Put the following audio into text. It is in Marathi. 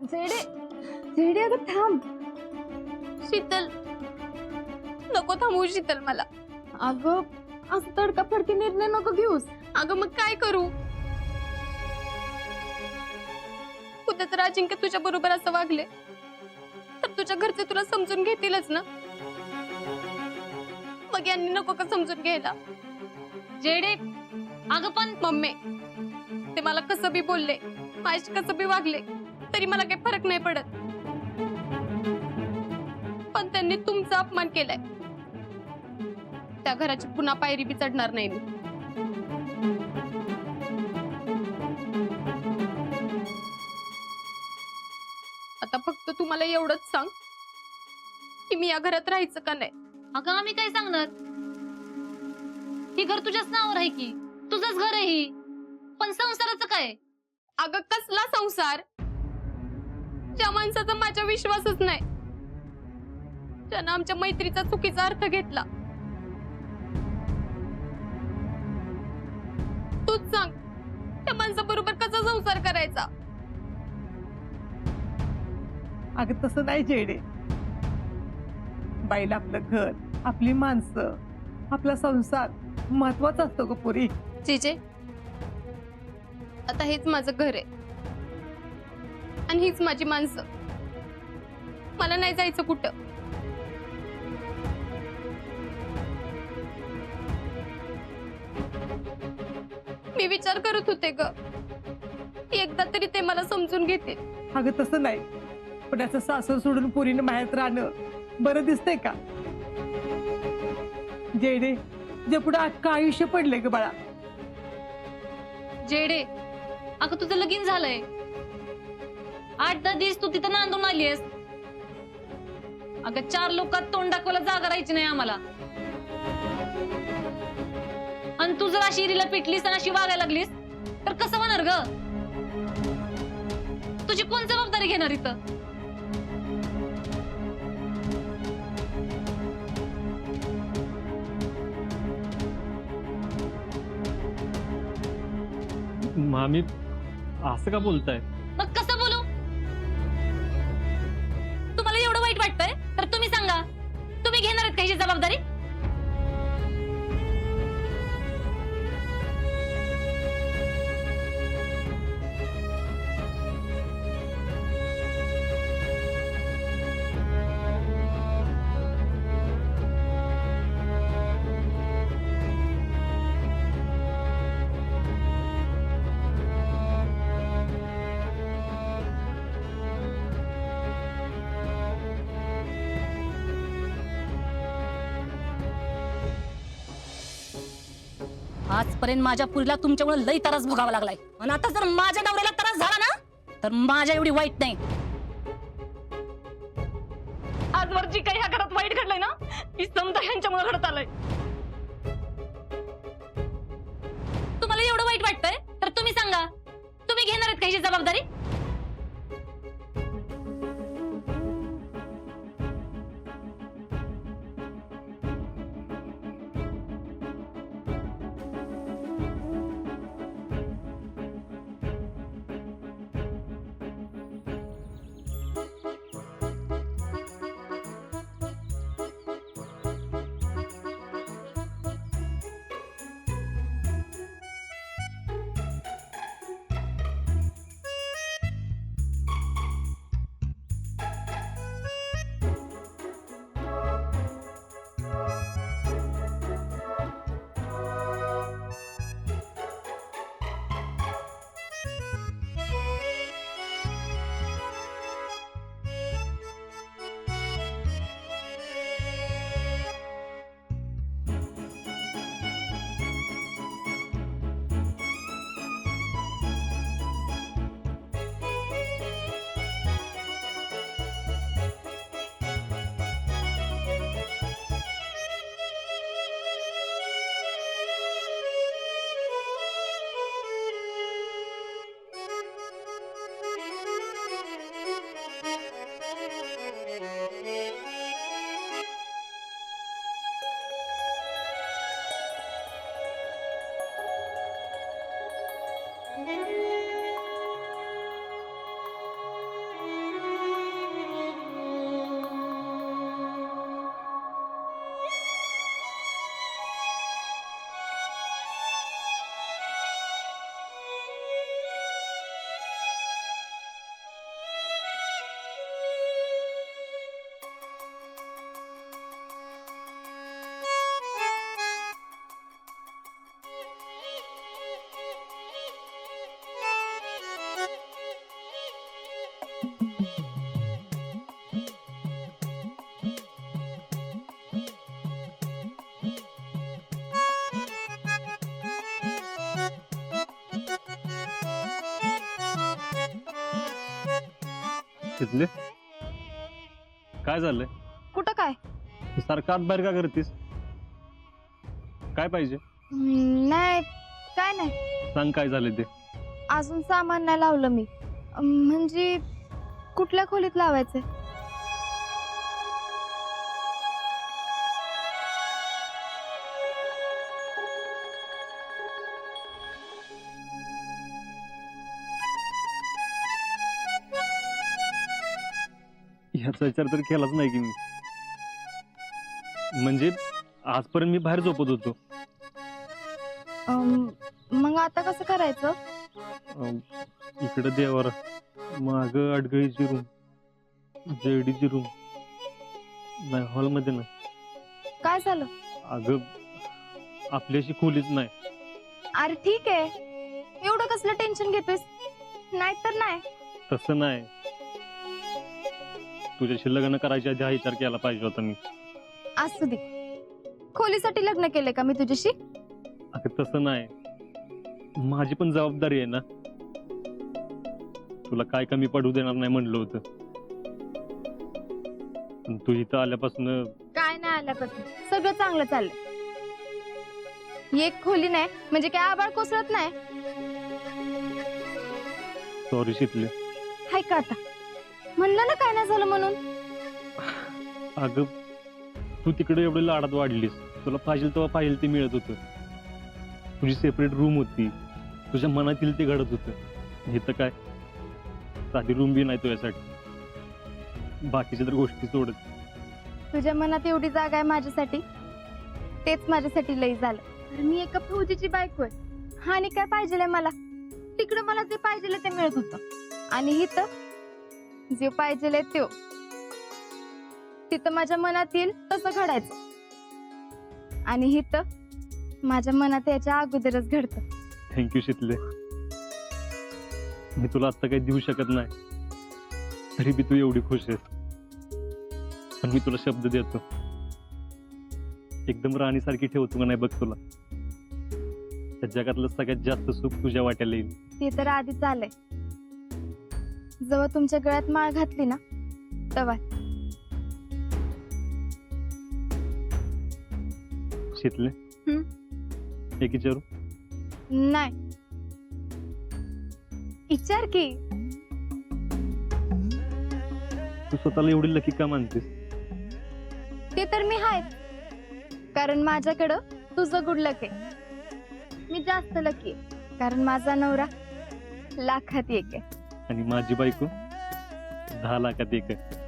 जेडे जेडे अगं थांब. शीतल, नको थांबवू शीतल मला. अगं असं तडकाफडकी निर्णय नको घेऊस. अगं मग काय करू? उद्या तर अजिंक्य तुझ्या बरोबर असं वागले तर तुझ्या घरचे तुला समजून घेतीलच ना. मग यांनी नको का समजून घ्यायला? जेडे अगं पण मम्मी, ते मला कसं बी बोलले, माझ्याशी कसं बी वागले तरी मला काही फरक नाही पडत. पण त्यांनी तुमचा अपमान केलाय, त्या घराची पुन्हा पायरी बी चढणार नाही मी. आता फक्त तुम्हाला एवढंच सांग की मी या घरात राहायचं का नाही. अगं आम्ही काय सांगणार? हे घर तुझ्याच नावावर आहे की, तुझंच घर आहे ही. पण संसाराचं काय? अगं कसला संसार? ज्या माणसाचा माझ्या विश्वासच नाही, ज्यानं आमच्या मैत्रीचा चुकीचा अर्थ घेतला. तूच सांग, त्या माणसाबरोबर कसा संसार करायचा? अगं तसं नाही जेडे. बाईला आपलं घर, आपली माणसं, आपला संसार महत्वाचा असतो ग पुरी. जीजे, आता हेच माझं घर आहे आणि हीच माझी माणसं. मला नाही जायचं कुठं. मी विचार करत होते ग, एकदा तरी ते मला समजून घेते. अगं तसं नाही, पण याचं सासर सोडून पुरीनं बाहेर राहणं बरं दिसतंय का? जेडे, जे पुढे अख्खं आयुष्य पडले ग बाळा. जेडे, अगं तुझं लगीन झालंय. 8-10 दिवस तू तिथं नांदून आलीयस. अगं 4 लोकात तोंड दाखवायला जागा राहायची नाही आम्हाला. आणि तू जर अशी हिरीला पिटलीस आणि अशी वागायला लागलीस तर कसं होणार ग? तुझी कोण जबाबदारी घेणार इथं? मामी असं का बोलताय? मग कसं बोलू? तुम्हाला एवढं वाईट वाटतंय तर तुम्ही सांगा, तुम्ही घेणार आहेत का ह्याची जबाबदारी? आजपर्यंत माझ्या पुरीला तुमच्यामुळे लई त्रास भोगावा लागलाय, आणि आता जर माझ्या नवऱ्याला त्रास झाला ना तर माझ्या एवढी वाईट नाही. आजवर जी काही ह्या घरात वाईट घडलंय ना, ती समजा ह्यांच्यामुळे घडत आलंय. तुम्हाला एवढं वाईट वाटतंय तर तुम्ही सांगा, तुम्ही घेणार आहेत का ह्याची जबाबदारी? तिथले काय झालंय? कुठं काय? तू सारखं आत बाहेर का करतेस? काय पाहिजे? नाही काय नाही, सांग काय झालं ते. अजून सामान नाही लावलं मी. म्हणजे कुठल्या खोलीत लावायचंय? ह्याचा विचार तर केलाच नाही की मी. म्हणजे आजपर्यंत मी बाहेर झोपत होतो. मग आता कसं करायचं? इकडे देवार, माग अडगळीची रूम, जेडीची रूम, नाही हॉलमध्ये नाही. काय झालं? अगं आपल्याशी खोलीच नाही. अरे ठीक आहे, एवढं कसलं टेन्शन घेतोयस? नाही तर नाही. तसं नाही, तुझ्याशी लग्न करायच्या आधी हा विचार केला पाहिजे होता मी. असू दे, खोलीसाठी लग्न केलंय का मी तुझ्याशी? अगं तसं नाही, माझी पण जबाबदारी आहे ना. तुला काय कमी पडू देणार नाही म्हणलं होतं, पण तू इथं आल्यापासून काय नाही आल्यापासून सगळं चांगलं चाललंय. एक खोली नाही म्हणजे काय आबाळ कोसळत नाही. सॉरी शिकले. हाय का आता? म्हणलं ना काय नाही झालं म्हणून. अगं तू तिकडे एवढी लाडात वाढलीस, तुला पाहिजे तेव्हा पाहिजे ते मिळत होतं. तुझी सेपरेट रूम होती, तुझ्या मनात येईल ते घडत होतं. इथं काय, साधी रूम बी नाही तुझ्यासाठी, बाकीच्या तर गोष्टी सोडत. तुझ्या मनात एवढी जागा आहे माझ्यासाठी, तेच माझ्यासाठी लई झालं. अरे मी एका फौजीची बायको आहे. हा, आणि काय पाहिजे मला? तिकडं मला जे पाहिजे ते मिळत होतं, आणि इथं जे पाहिजे त्यो तिथं माझ्या मनात येईल तसं घडायचं, आणि इथं माझ्या मनात याच्या अगोदरच घडतं. थँक्यू शितले. मी तुला आता काही देऊ शकत नाही, तरी बी तू एवढी खुश आहेस. पण मी तुला शब्द देतो, एकदम राणीसारखी ठेवतो का नाही बघ तुला. त्या जगातलं सगळ्यात जास्त सुख तुझ्या वाट्याला येईल. ते तर आधीच आलंय. जेव्हा तुमच्या गळ्यात माळ घातली ना तेव्हा. शितले, एक विचारू? नाही, विचार की. तू स्वतःला एवढी लकी का मानतेस? ते तर मी आहे, कारण माझ्याकडं तुझं गुड लक आहे. मी जास्त लकी आहे, कारण माझा नवरा लाखात एक आहे. आणि माझी बायको 10 लाखात एक आहे.